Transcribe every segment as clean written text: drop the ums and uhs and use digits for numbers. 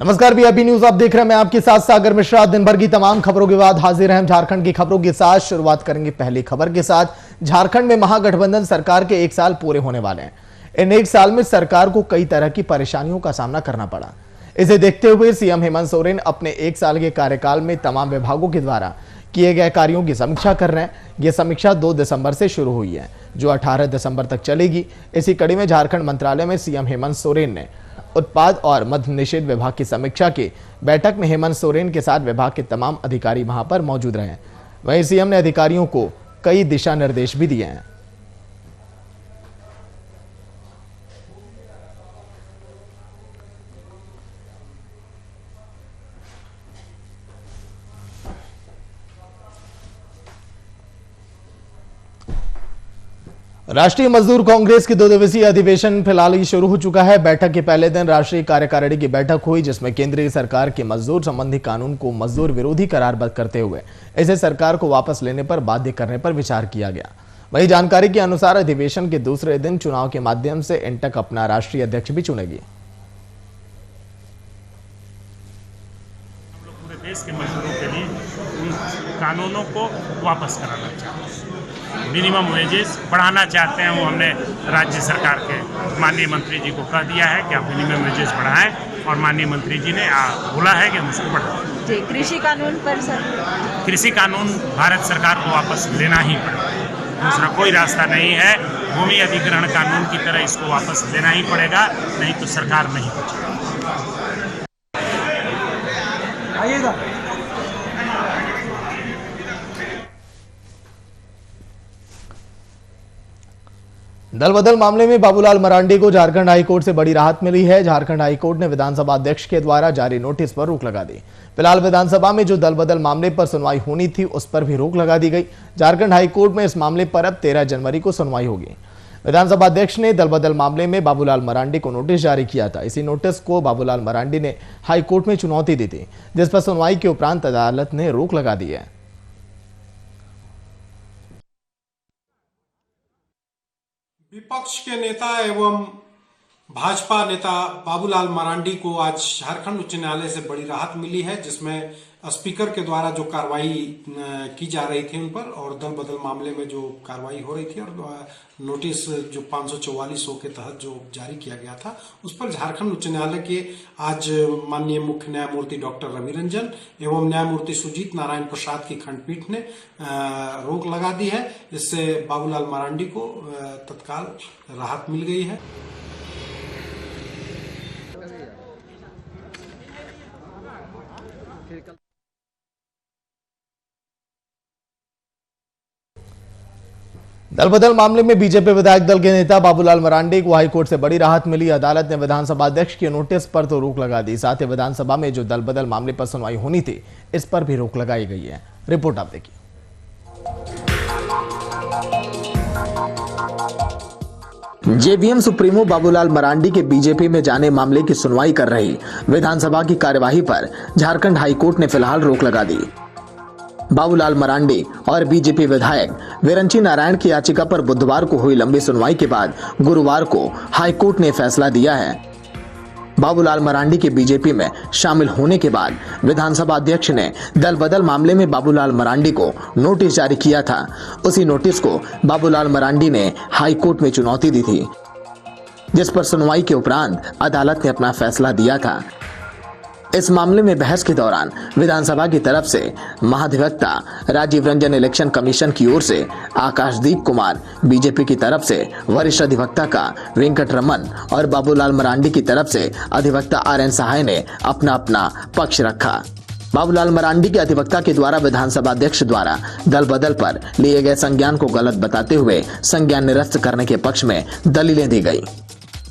नमस्कार VIP news आप देख रहे हैं। मैं आपके साथ सागर मिश्रा। दिन भर की तमाम खबरों के बाद हाजिर हैं हम झारखंड की खबरों के साथ। शुरुआत करेंगे पहली खबर के साथ। झारखंड में महागठबंधन सरकार के 1 साल पूरे होने वाले हैं। इन 1 साल में सरकार को कई तरह की परेशानियों का सामना करना पड़ा। इसे देखते हुए सीएम हेमंत सोरेन अपने 1 साल के कार्यकाल में तमाम विभागों के द्वारा किए गए कार्यों की समीक्षा कर रहे हैं। यह समीक्षा 2 दिसंबर से शुरू हुई है, जो 18 दिसंबर तक चलेगी। इसी कड़ी में झारखंड मंत्रालय में सीएम हेमंत सोरेन ने उत्पाद और मद्य निषेध विभाग की समीक्षा की बैठक में हेमंत सोरेन के साथ विभाग के तमाम अधिकारी वहां पर मौजूद रहे। वहीं सीएम ने अधिकारियों को कई दिशा निर्देश भी दिए हैं। राष्ट्रीय मजदूर कांग्रेस की 2 दिवसीय अधिवेशन फिलहाल ही शुरू हो चुका है। बैठक के पहले दिन राष्ट्रीय कार्यकारिणी की बैठक हुई, जिसमें केंद्रीय सरकार के मजदूर संबंधी कानून को मजदूर विरोधी करारबद्ध करते हुए इसे सरकार को वापस लेने पर बाध्य करने पर विचार किया गया। वहीं जानकारी के अनुसार अधिवेशन के दूसरे दिन चुनाव के माध्यम से इंटक अपना राष्ट्रीय अध्यक्ष भी चुनेगी। हम लोग पूरे देश के मजदूरों के लिए उन कानूनों को वापस कराना चाहते हैं। मिनिमम वेजेस बढ़ाना चाहते हैं। वो हमने राज्य सरकार के माननीय मंत्री जी को कह दिया है कि आप मिनिमम वेजेस बढ़ाएं, और माननीय मंत्री जी ने बोला है कि हम उसको बढ़ाएं। जी, कृषि कानून पर सर, कृषि कानून भारत सरकार को वापस लेना ही पड़ेगा, दूसरा कोई रास्ता नहीं है। भूमि अधिग्रहण कानून की तरह इसको वापस लेना ही पड़ेगा, नहीं तो सरकार नहीं बचेगी। आइएगा। दल बदल मामले में बाबूलाल मरांडी को झारखंड हाईकोर्ट से बड़ी राहत मिली है। झारखंड हाईकोर्ट ने विधानसभा अध्यक्ष के द्वारा जारी नोटिस पर रोक लगा दी। फिलहाल विधानसभा में जो दल बदल मामले पर सुनवाई होनी थी, उस पर भी रोक लगा दी गई। झारखंड हाईकोर्ट में इस मामले पर अब 13 जनवरी को सुनवाई होगी। विधानसभा अध्यक्ष ने दल बदल मामले में बाबूलाल मरांडी को नोटिस जारी किया था। इसी नोटिस को बाबूलाल मरांडी ने हाईकोर्ट में चुनौती दी थी, जिस पर सुनवाई के उपरांत अदालत ने रोक लगा दी है। विपक्ष के नेता एवं भाजपा नेता बाबूलाल मरांडी को आज झारखंड उच्च न्यायालय से बड़ी राहत मिली है, जिसमें स्पीकर के द्वारा जो कार्रवाई की जा रही थी उन पर, और दल बदल मामले में जो कार्रवाई हो रही थी, और नोटिस जो 544 के तहत जो जारी किया गया था, उस पर झारखंड उच्च न्यायालय के आज माननीय मुख्य न्यायमूर्ति डॉक्टर रवि रंजन एवं न्यायमूर्ति सुजीत नारायण प्रसाद की खंडपीठ ने रोक लगा दी है। इससे बाबूलाल मरांडी को तत्काल राहत मिल गई है। दल बदल मामले में बीजेपी विधायक दल के नेता बाबूलाल मरांडी को हाईकोर्ट से बड़ी राहत मिली। अदालत ने विधानसभा अध्यक्ष के नोटिस पर तो रोक लगा दी, साथ ही विधानसभा में जो दल बदल मामले पर सुनवाई होनी थी, इस पर भी रोक लगाई गई है। रिपोर्ट आप देखिए। जेवीएम सुप्रीमो बाबूलाल मरांडी के बीजेपी में जाने मामले की सुनवाई कर रही विधानसभा की कार्यवाही पर झारखंड हाईकोर्ट ने फिलहाल रोक लगा दी। बाबूलाल मरांडी और बीजेपी विधायक विरंची नारायण की याचिका पर बुधवार को हुई लंबी सुनवाई के बाद गुरुवार को हाईकोर्ट ने फैसला दिया है। बाबूलाल मरांडी के बीजेपी में शामिल होने के बाद विधानसभा अध्यक्ष ने दल बदल मामले में बाबूलाल मरांडी को नोटिस जारी किया था। उसी नोटिस को बाबूलाल मरांडी ने हाईकोर्ट में चुनौती दी थी, जिस पर सुनवाई के उपरांत अदालत ने अपना फैसला दिया था। इस मामले में बहस के दौरान विधानसभा की तरफ से महाधिवक्ता राजीव रंजन, इलेक्शन कमीशन की ओर से आकाशदीप कुमार, बीजेपी की तरफ से वरिष्ठ अधिवक्ता का वेंकट रमन और बाबूलाल मरांडी की तरफ से अधिवक्ता RN सहाय ने अपना अपना पक्ष रखा। बाबूलाल मरांडी के अधिवक्ता के द्वारा विधानसभा अध्यक्ष द्वारा दल बदल पर लिए गए संज्ञान को गलत बताते हुए संज्ञान निरस्त करने के पक्ष में दलीलें दी गई,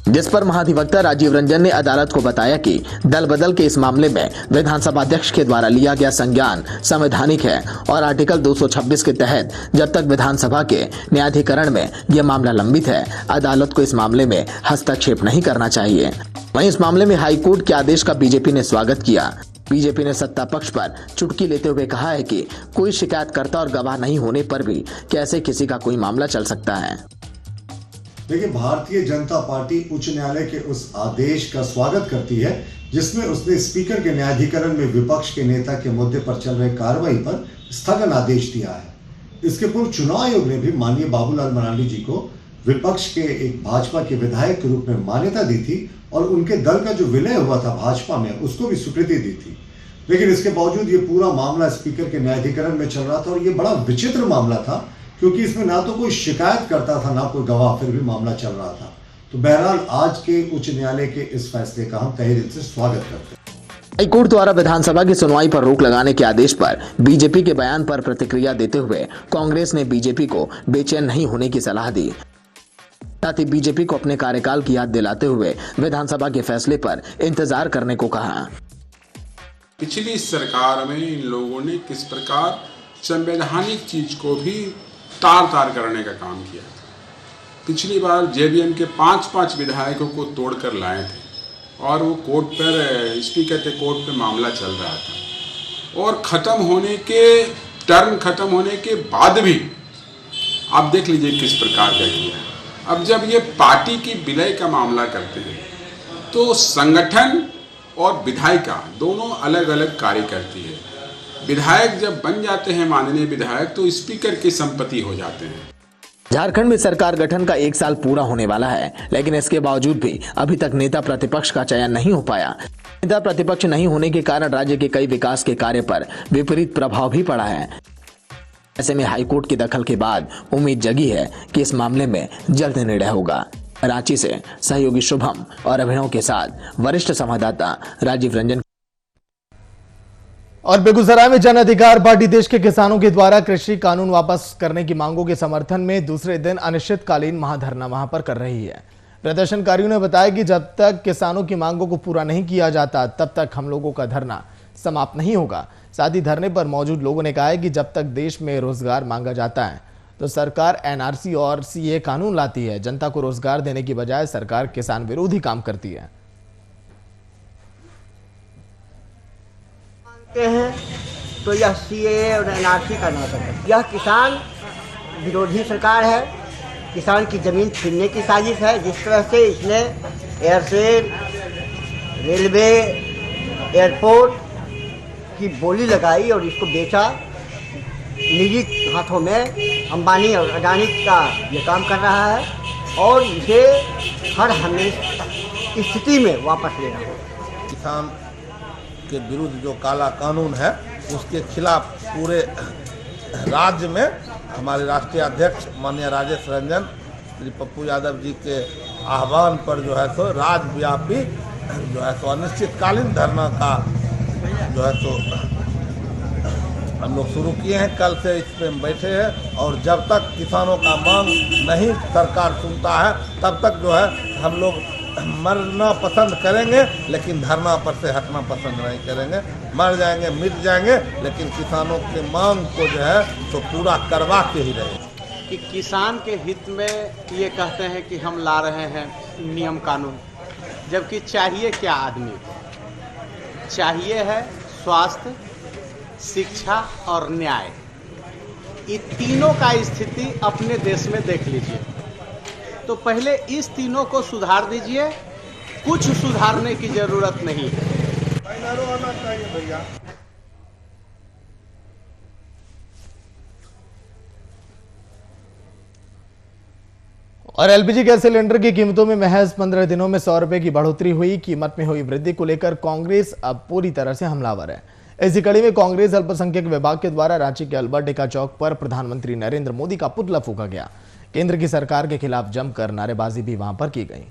जिस पर महाधिवक्ता राजीव रंजन ने अदालत को बताया कि दल बदल के इस मामले में विधानसभा अध्यक्ष के द्वारा लिया गया संज्ञान संवैधानिक है और आर्टिकल 226 के तहत जब तक विधानसभा के न्यायाधिकरण में यह मामला लंबित है, अदालत को इस मामले में हस्तक्षेप नहीं करना चाहिए। वहीं इस मामले में हाईकोर्ट के आदेश का बीजेपी ने स्वागत किया। बीजेपी ने सत्ता पक्ष पर चुटकी लेते हुए कहा है कि कोई शिकायतकर्ता और गवाह नहीं होने पर भी कैसे किसी का कोई मामला चल सकता है। देखिए, भारतीय जनता पार्टी उच्च न्यायालय के उस आदेश का स्वागत करती है जिसमें उसने स्पीकर के न्यायाधिकरण में विपक्ष के नेता के मुद्दे पर चल रहे कार्रवाई पर स्थगन आदेश दिया है। इसके पूर्व चुनाव आयोग ने भी माननीय बाबूलाल मरांडी जी को विपक्ष के एक भाजपा के विधायक के रूप में मान्यता दी थी और उनके दल का जो विलय हुआ था भाजपा में उसको भी स्वीकृति दी थी। लेकिन इसके बावजूद ये पूरा मामला स्पीकर के न्यायाधिकरण में चल रहा था और ये बड़ा विचित्र मामला था, क्योंकि इसमें ना तो कोई शिकायत करता था ना कोई गवाह, फिर भी मामला चल रहा था। तो बहरहाल आज के उच्च न्यायालय के इस फैसले का हम तहे दिल से स्वागत करते हैं। हाईकोर्ट द्वारा विधानसभा की सुनवाई पर रोक लगाने के आदेश पर बीजेपी के बयान पर प्रतिक्रिया देते हुए कांग्रेस ने बीजेपी को बेचैन नहीं होने की सलाह दी। साथ ही बीजेपी को अपने कार्यकाल की याद दिलाते हुए विधानसभा के फैसले पर इंतजार करने को कहा। पिछली सरकार में इन लोगों ने किस प्रकार संवैधानिक चीज को भी तार करने का काम किया था। पिछली बार जेवीएम के 5 विधायकों को तोड़कर लाए थे और वो कोर्ट पर, स्पीकर के कोर्ट पे मामला चल रहा था और टर्म खत्म होने के बाद भी आप देख लीजिए किस प्रकार का किया। अब जब ये पार्टी की विलय का मामला करते हैं तो संगठन और विधायिका दोनों अलग अलग कार्य करती है। विधायक जब बन जाते हैं माननीय विधायक तो स्पीकर की संपत्ति हो जाते हैं। झारखंड में सरकार गठन का 1 साल पूरा होने वाला है, लेकिन इसके बावजूद भी अभी तक नेता प्रतिपक्ष का चयन नहीं हो पाया। नेता प्रतिपक्ष नहीं होने के कारण राज्य के कई विकास के कार्य पर विपरीत प्रभाव भी पड़ा है। ऐसे में हाईकोर्ट के दखल के बाद उम्मीद जगी है कि इस मामले में जल्द निर्णय होगा। रांची से सहयोगी शुभम और अभिनव के साथ वरिष्ठ संवाददाता राजीव रंजन। और बेगूसराय में जन अधिकार पार्टी देश के किसानों के द्वारा कृषि कानून वापस करने की मांगों के समर्थन में दूसरे दिन अनिश्चितकालीन महाधरना वहां पर कर रही है। प्रदर्शनकारियों ने बताया कि जब तक किसानों की मांगों को पूरा नहीं किया जाता तब तक हम लोगों का धरना समाप्त नहीं होगा। साथ ही धरने पर मौजूद लोगों ने कहा है कि जब तक देश में रोजगार मांगा जाता है तो सरकार एनआरसी और सीए कानून लाती है। जनता को रोजगार देने की बजाय सरकार किसान विरोधी काम करती है। हैं तो यह सीए और एनआरसी का नाटक है। यह किसान विरोधी सरकार है, किसान की जमीन छीनने की साजिश है। जिस तरह से इसने एयरसेल, रेलवे, एयरपोर्ट की बोली लगाई और इसको बेचा, निजी हाथों में अंबानी और अडानी का ये काम कर रहा है और इसे हर हमेशा स्थिति में वापस लेना होगा। किसान के विरुद्ध जो काला कानून है उसके खिलाफ पूरे राज्य में हमारे राष्ट्रीय अध्यक्ष माननीय राजेश रंजन श्री पप्पू यादव जी के आह्वान पर जो है सो राज्यव्यापी जो है सो अनिश्चितकालीन धरना का जो है सो हम लोग शुरू किए हैं। कल से इस पे बैठे हैं और जब तक किसानों का मांग नहीं सरकार सुनता है तब तक जो है हम लोग मरना पसंद करेंगे, लेकिन धरना पर से हटना पसंद नहीं करेंगे। मर जाएंगे, मिट जाएंगे, लेकिन किसानों की मांग को जो है तो पूरा करवा के ही रहेंगे। कि किसान के हित में ये कहते हैं कि हम ला रहे हैं नियम कानून, जबकि चाहिए क्या आदमी को? चाहिए है स्वास्थ्य, शिक्षा और न्याय। ये तीनों का स्थिति अपने देश में देख लीजिए। तो पहले इस तीनों को सुधार दीजिए, कुछ सुधारने की जरूरत नहीं है। और एलपीजी गैस सिलेंडर की कीमतों में महज 15 दिनों में 100 रुपए की बढ़ोतरी हुई। कीमत में हुई वृद्धि को लेकर कांग्रेस अब पूरी तरह से हमलावर है। इसी कड़ी में कांग्रेस अल्पसंख्यक विभाग के द्वारा रांची के अल्बर्ट एक्का चौक पर प्रधानमंत्री नरेंद्र मोदी का पुतला फूंका गया। केंद्र की सरकार के खिलाफ जमकर नारेबाजी भी वहां पर की गई।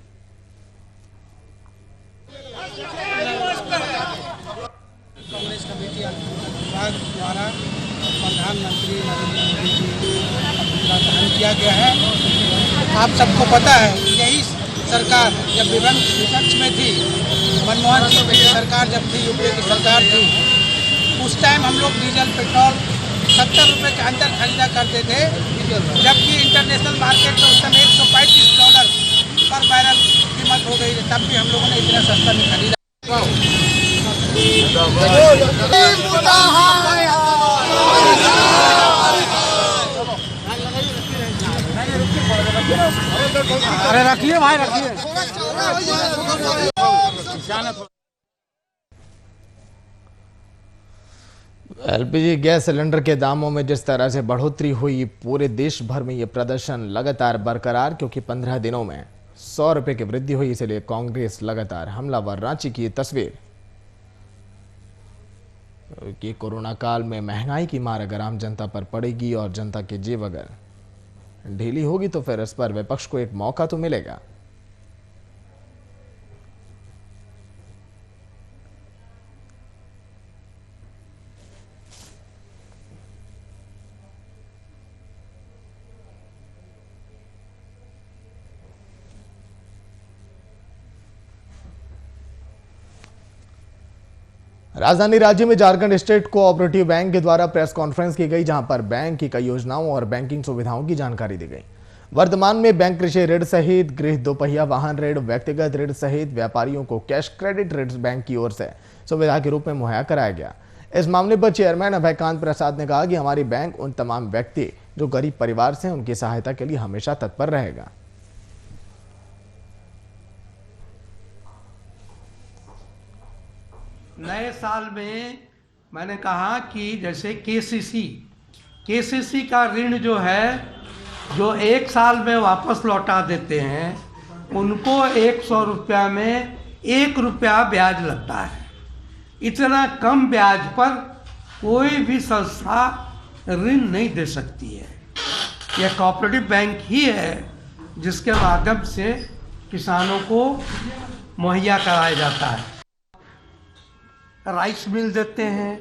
कांग्रेस कमेटी विभाग द्वारा प्रधानमंत्री नरेंद्र मोदी जी का पुतला दहन किया गया है। आप सबको पता है यही सरकार जब विपक्ष में थी, मनमोहन सिंह की सरकार जब थी, यूपीए की सरकार थी, उस टाइम हम लोग डीजल पेट्रोल 70 रुपये के अंदर खरीदा करते थे, जबकि इंटरनेशनल मार्केट में उस समय $135 पर बैरल कीमत हो गई। तब भी हम लोगों ने इतना सस्ता नहीं खरीदा। अरे रखिए भाई, रखिए। एलपीजी गैस सिलेंडर के दामों में जिस तरह से बढ़ोतरी हुई, पूरे देश भर में ये प्रदर्शन लगातार बरकरार, क्योंकि 15 दिनों में 100 रुपए की वृद्धि हुई। इसलिए कांग्रेस लगातार हमलावर। रांची की ये तस्वीर कि कोरोना काल में महंगाई की मार अगर आम जनता पर पड़ेगी और जनता की जेब अगर ढीली होगी तो फिर इस पर विपक्ष को एक मौका तो मिलेगा। राजधानी राज्य में झारखंड स्टेट कोऑपरेटिव बैंक के द्वारा प्रेस कॉन्फ्रेंस की गई, जहां पर बैंक की कई योजनाओं और बैंकिंग सुविधाओं की जानकारी दी गई। वर्तमान में बैंक कृषि ऋण सहित गृह दोपहिया वाहन ऋण, व्यक्तिगत ऋण सहित व्यापारियों को कैश क्रेडिट ऋण बैंक की ओर से सुविधा के रूप में मुहैया कराया गया। इस मामले पर चेयरमैन अभयकांत प्रसाद ने कहा कि हमारी बैंक उन तमाम व्यक्ति जो गरीब परिवार से हैं उनकी सहायता के लिए हमेशा तत्पर रहेगा। नए साल में मैंने कहा कि जैसे केसीसी का ऋण जो है, जो 1 साल में वापस लौटा देते हैं, उनको 100 रुपया में 1 रुपया ब्याज लगता है। इतना कम ब्याज पर कोई भी संस्था ऋण नहीं दे सकती है। यह कोऑपरेटिव बैंक ही है जिसके माध्यम से किसानों को मुहैया कराया जाता है। राइस मिल देते हैं,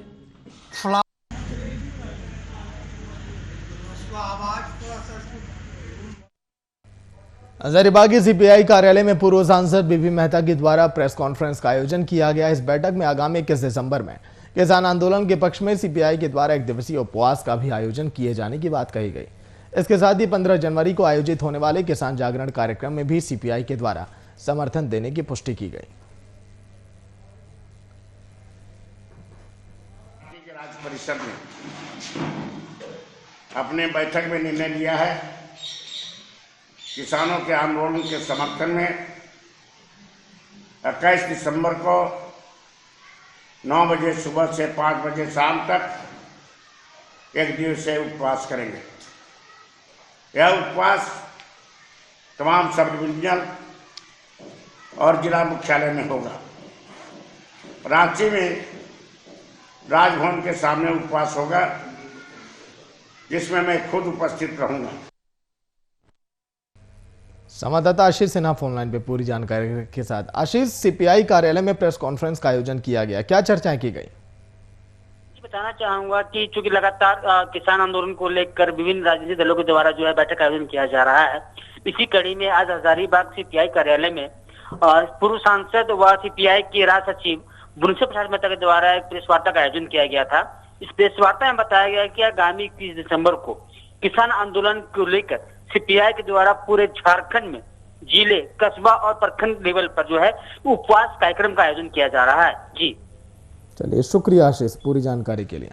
हजारीबाग के सीपीआई कार्यालय में पूर्व सांसद बीबी मेहता के द्वारा प्रेस कॉन्फ्रेंस का आयोजन किया गया। इस बैठक में आगामी 21 दिसंबर में किसान आंदोलन के पक्ष में सीपीआई के द्वारा 1 दिवसीय उपवास का भी आयोजन किए जाने की बात कही गई। इसके साथ ही 15 जनवरी को आयोजित होने वाले किसान जागरण कार्यक्रम में भी सीपीआई के द्वारा समर्थन देने की पुष्टि की गई। राज्य परिषद ने अपने बैठक में निर्णय लिया है, किसानों के आंदोलन के समर्थन में 21 दिसंबर को 9 बजे सुबह से 5 बजे शाम तक 1 दिवसीय उपवास करेंगे। यह उपवास तमाम सब डिवीजनल और जिला मुख्यालय में होगा। रांची में राजभवन के सामने उपवास होगा, जिसमें मैं खुद उपस्थित रहूंगा। संवाददाता आशीष सिन्हा फोन लाइन पे पूरी जानकारी के साथ। आशीष, सीपीआई कार्यालय में प्रेस कॉन्फ्रेंस का आयोजन किया गया, क्या चर्चाएं की गई? बताना चाहूंगा कि चूंकि लगातार किसान आंदोलन को लेकर विभिन्न राजनीतिक दलों के द्वारा जो है बैठक का आयोजन किया जा रहा है। इसी कड़ी में आज हजारीबाग सीपीआई कार्यालय में पूर्व सांसद व सीपीआई के राज्य सचिव बुनसे प्रसाद मेहता के द्वारा एक प्रेस वार्ता का आयोजन किया गया था। इस प्रेस वार्ता में बताया गया कि आगामी 21 दिसंबर को किसान आंदोलन को लेकर सीपीआई के द्वारा पूरे झारखंड में जिले, कस्बा और प्रखंड लेवल पर जो है उपवास कार्यक्रम का आयोजन किया जा रहा है। जी चलिए, शुक्रिया आशीष पूरी जानकारी के लिए।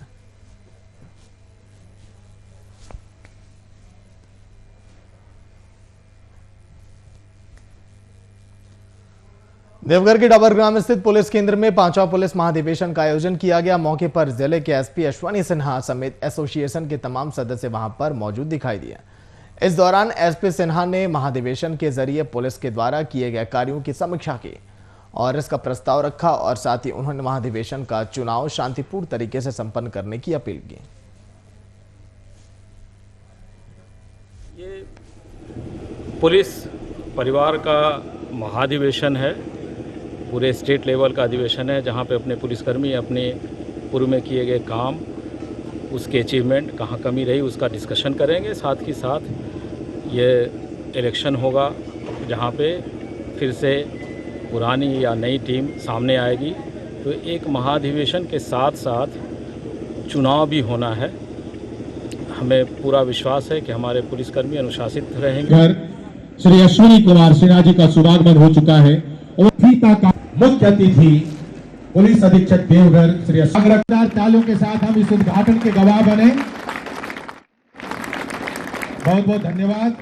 देवघर के डबरग्राम स्थित पुलिस केंद्र में 5वां पुलिस महाधिवेशन का आयोजन किया गया। मौके पर जिले के एसपी अश्वनी सिन्हा समेत एसोसिएशन के तमाम सदस्य वहां पर मौजूद दिखाई दिए। इस दौरान एसपी सिन्हा ने महाधिवेशन के जरिए पुलिस के द्वारा किए गए कार्यों की समीक्षा की और इसका प्रस्ताव रखा और साथ ही उन्होंने महाधिवेशन का चुनाव शांतिपूर्ण तरीके से संपन्न करने की अपील की। ये पुलिस परिवार का महाधिवेशन है, पूरे स्टेट लेवल का अधिवेशन है, जहां पे अपने पुलिसकर्मी अपने पूर्व में किए गए काम, उसके अचीवमेंट, कहाँ कमी रही उसका डिस्कशन करेंगे। साथ ही साथ ये इलेक्शन होगा जहां पे फिर से पुरानी या नई टीम सामने आएगी। तो एक महाधिवेशन के साथ साथ चुनाव भी होना है। हमें पूरा विश्वास है कि हमारे पुलिसकर्मी अनुशासित रहेंगे। श्री अश्विनी कुमार सिन्हा जी का शुभागमन हो चुका है और का मुख्य अतिथि पुलिस अधीक्षक देवघर श्री अग्रतार तालों के साथ हम इस उद्घाटन के गवाह बने। बहुत बहुत धन्यवाद।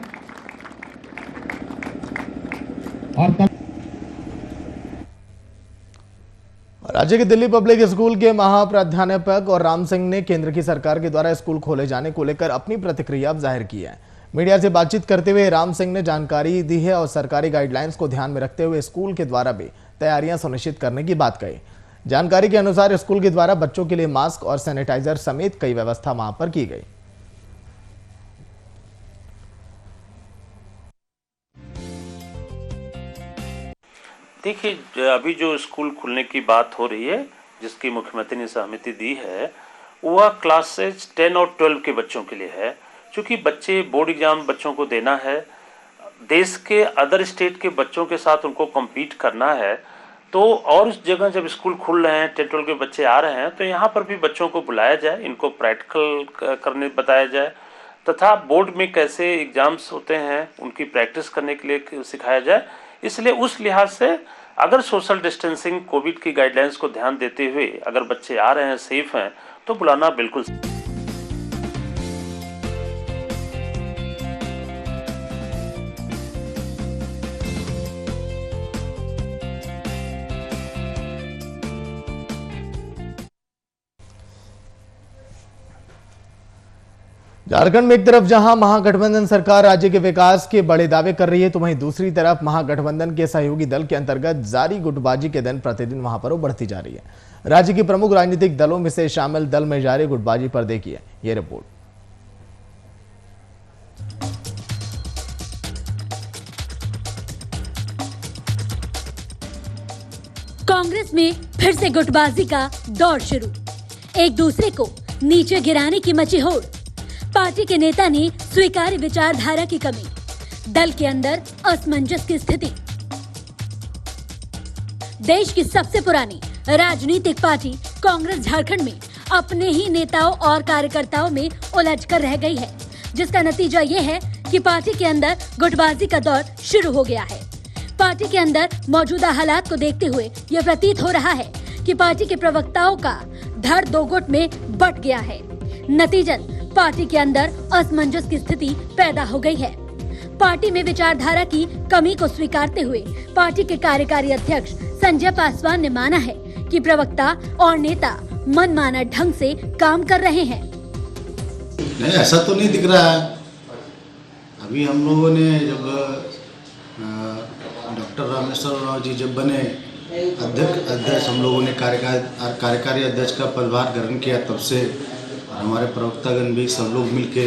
और राज्य के दिल्ली पब्लिक स्कूल के महाप्राध्यापक और राम सिंह ने केंद्र की सरकार के द्वारा स्कूल खोले जाने को लेकर अपनी प्रतिक्रिया जाहिर की है। मीडिया से बातचीत करते हुए राम सिंह ने जानकारी दी है और सरकारी गाइडलाइंस को ध्यान में रखते हुए स्कूल के द्वारा भी तैयारियां सुनिश्चित करने की बात कही। जानकारी के अनुसार स्कूल के द्वारा बच्चों के लिए मास्क और सैनिटाइजर समेत कई व्यवस्था वहां पर की गई। देखिए, अभी जो स्कूल खुलने की बात हो रही है, जिसकी मुख्यमंत्री ने सहमति दी है, वह क्लासेज 10 और 12 के बच्चों के लिए है। क्योंकि बच्चे बोर्ड एग्जाम बच्चों को देना है, देश के अदर स्टेट के बच्चों के साथ उनको कम्पीट करना है, तो और उस जगह जब स्कूल खुल रहे हैं, 10-12 के बच्चे आ रहे हैं, तो यहाँ पर भी बच्चों को बुलाया जाए, इनको प्रैक्टिकल करने बताया जाए तथा बोर्ड में कैसे एग्जाम्स होते हैं उनकी प्रैक्टिस करने के लिए सिखाया जाए। इसलिए उस लिहाज से अगर सोशल डिस्टेंसिंग कोविड की गाइडलाइंस को ध्यान देते हुए अगर बच्चे आ रहे हैं, सेफ हैं, तो बुलाना बिल्कुल। झारखंड में एक तरफ जहां महागठबंधन सरकार राज्य के विकास के बड़े दावे कर रही है, तो वहीं दूसरी तरफ महागठबंधन के सहयोगी दल के अंतर्गत जारी गुटबाजी के दिन प्रतिदिन वहां पर बढ़ती जा रही है। राज्य के प्रमुख राजनीतिक दलों में से शामिल दल में जारी गुटबाजी पर देखिए ये रिपोर्ट। कांग्रेस में फिर से गुटबाजी का दौर शुरू, एक दूसरे को नीचे गिराने की मची होड़। पार्टी के नेता ने स्वीकारी विचारधारा की कमी, दल के अंदर असमंजस की स्थिति। देश की सबसे पुरानी राजनीतिक पार्टी कांग्रेस झारखंड में अपने ही नेताओं और कार्यकर्ताओं में उलझ कर रह गई है, जिसका नतीजा ये है कि पार्टी के अंदर गुटबाजी का दौर शुरू हो गया है। पार्टी के अंदर मौजूदा हालात को देखते हुए यह प्रतीत हो रहा है कि पार्टी के प्रवक्ताओं का धड़ दो गुट में बंट गया है। नतीजन पार्टी के अंदर असमंजस की स्थिति पैदा हो गई है। पार्टी में विचारधारा की कमी को स्वीकारते हुए पार्टी के कार्यकारी अध्यक्ष संजय पासवान ने माना है कि प्रवक्ता और नेता मनमाना ढंग से काम कर रहे हैं। नहीं, ऐसा तो नहीं दिख रहा है। अभी हम लोगों ने जब डॉक्टर रामेश्वर राव जी जब बने अध्यक्ष, हम लोगों ने कार्यकारी अध्यक्ष का पदभार ग्रहण किया, तब से हमारे प्रवक्तागण भी सब लोग मिलके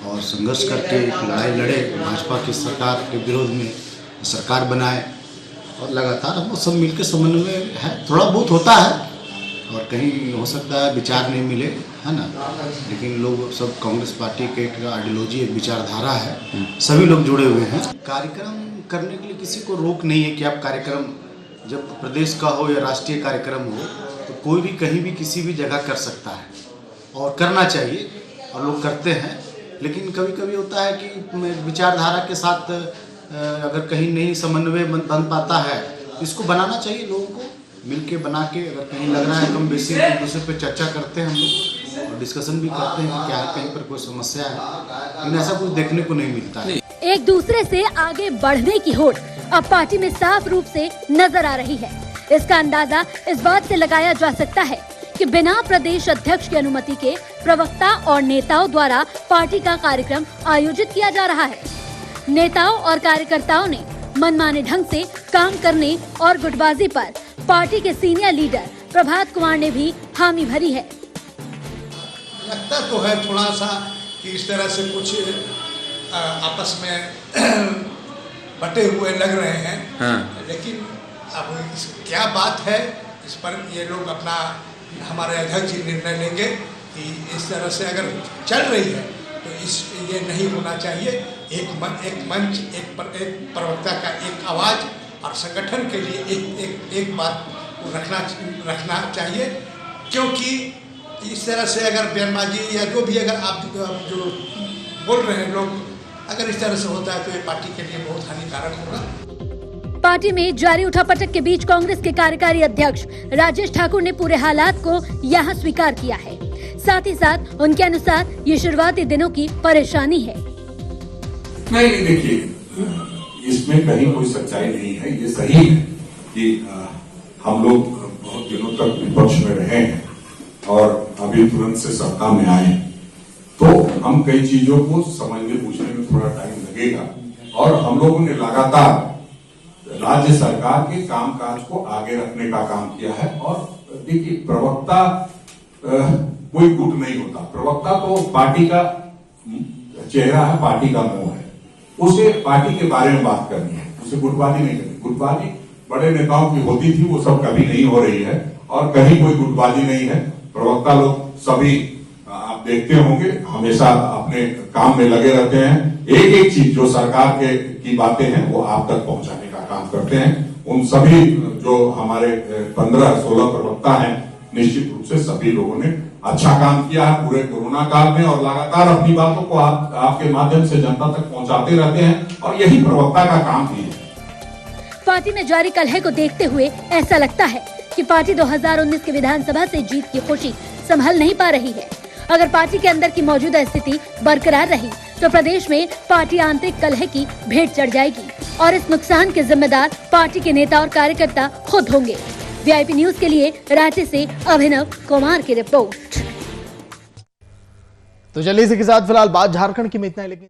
और संघर्ष करके लड़ाई लड़े, भाजपा की सरकार के विरोध में सरकार बनाए और लगातार हम लोग सब मिलके समन्वय है। थोड़ा बहुत होता है और कहीं हो सकता है विचार नहीं मिले, है ना, लेकिन लोग सब कांग्रेस पार्टी के एक आइडियोलॉजी, एक विचारधारा है, सभी लोग जुड़े हुए हैं। कार्यक्रम करने के लिए किसी को रोक नहीं है कि आप कार्यक्रम जब प्रदेश का हो या राष्ट्रीय कार्यक्रम हो, तो कोई भी कहीं भी किसी भी जगह कर सकता है और करना चाहिए और लोग करते हैं। लेकिन कभी कभी होता है कि विचारधारा के साथ अगर कहीं नहीं समन्वय बन पाता है, तो इसको बनाना चाहिए, लोगों को मिलके बना के। अगर कहीं लग रहा है कम बेसी, एक दूसरे पे चर्चा करते हैं हम लोग और डिस्कशन भी करते हैं कि क्या है, कहीं पर कोई समस्या है, लेकिन ऐसा कुछ देखने को नहीं मिलता है। एक दूसरे से आगे बढ़ने की होड़ अब पार्टी में साफ रूप से नजर आ रही है। इसका अंदाजा इस बात से लगाया जा सकता है कि बिना प्रदेश अध्यक्ष की अनुमति के प्रवक्ता और नेताओं द्वारा पार्टी का कार्यक्रम आयोजित किया जा रहा है। नेताओं और कार्यकर्ताओं ने मनमाने ढंग से काम करने और गुटबाजी पर पार्टी के सीनियर लीडर प्रभात कुमार ने भी हामी भरी है। लगता तो है थोड़ा सा कि इस तरह से कुछ आपस में बटे हुए लग रहे हैं, हाँ। लेकिन अब क्या बात है, इस पर ये लोग अपना, हमारे अध्यक्ष जी निर्णय लेंगे कि इस तरह से अगर चल रही है तो ये नहीं होना चाहिए। एक मंच, एक प्रवक्ता का एक आवाज़ और संगठन के लिए एक बात रखना चाहिए, क्योंकि इस तरह से अगर बयानबाजी या जो भी अगर आप जो बोल रहे हैं लोग, अगर इस तरह से होता है तो ये पार्टी के लिए बहुत हानिकारक होगा। पार्टी में जारी उठापटक के बीच कांग्रेस के कार्यकारी अध्यक्ष राजेश ठाकुर ने पूरे हालात को यहां स्वीकार किया है। साथ ही साथ उनके अनुसार ये शुरुआती दिनों की परेशानी है। नहीं, देखिए, इसमें कहीं कोई सच्चाई नहीं है। ये सही है कि हम लोग बहुत बहुत दिनों तक विपक्ष में रहे हैं और अभी तुरंत से सत्ता में आए हैं, तो हम कई चीजों को समझने बूझने में थोड़ा टाइम लगेगा। और हम लोगों ने लगातार राज्य सरकार के कामकाज को आगे रखने का काम किया है। और देखिए, प्रवक्ता कोई गुट नहीं होता। प्रवक्ता तो पार्टी का चेहरा है, पार्टी का मुंह है। उसे पार्टी के बारे में बात करनी है, उसे गुटबाजी नहीं करनी। गुटबाजी बड़े नेताओं की होती थी, वो सब कभी नहीं हो रही है और कहीं कोई गुटबाजी नहीं है। प्रवक्ता लोग सभी आप देखते होंगे हमेशा अपने काम में लगे रहते हैं। एक एक चीज जो सरकार की बातें हैं वो आप तक पहुंचाने का काम करते हैं। उन सभी जो हमारे 15-16 प्रवक्ता हैं, निश्चित रूप से सभी लोगों ने अच्छा काम किया है पूरे कोरोना काल में और लगातार अपनी बातों को आपके माध्यम से जनता तक पहुंचाते रहते हैं और यही प्रवक्ता का काम भी है। पार्टी में जारी कलह को देखते हुए ऐसा लगता है कि पार्टी 2019 के विधानसभा से जीत की खुशी संभल नहीं पा रही है। अगर पार्टी के अंदर की मौजूदा स्थिति बरकरार रही तो प्रदेश में पार्टी आंतरिक कलह की भेंट चढ़ जाएगी और इस नुकसान के जिम्मेदार पार्टी के नेता और कार्यकर्ता खुद होंगे। वीआईपी न्यूज के लिए रांची से अभिनव कुमार की रिपोर्ट। तो चलिए इसी के साथ फिलहाल बात झारखंड की में इतना ही, लेकिन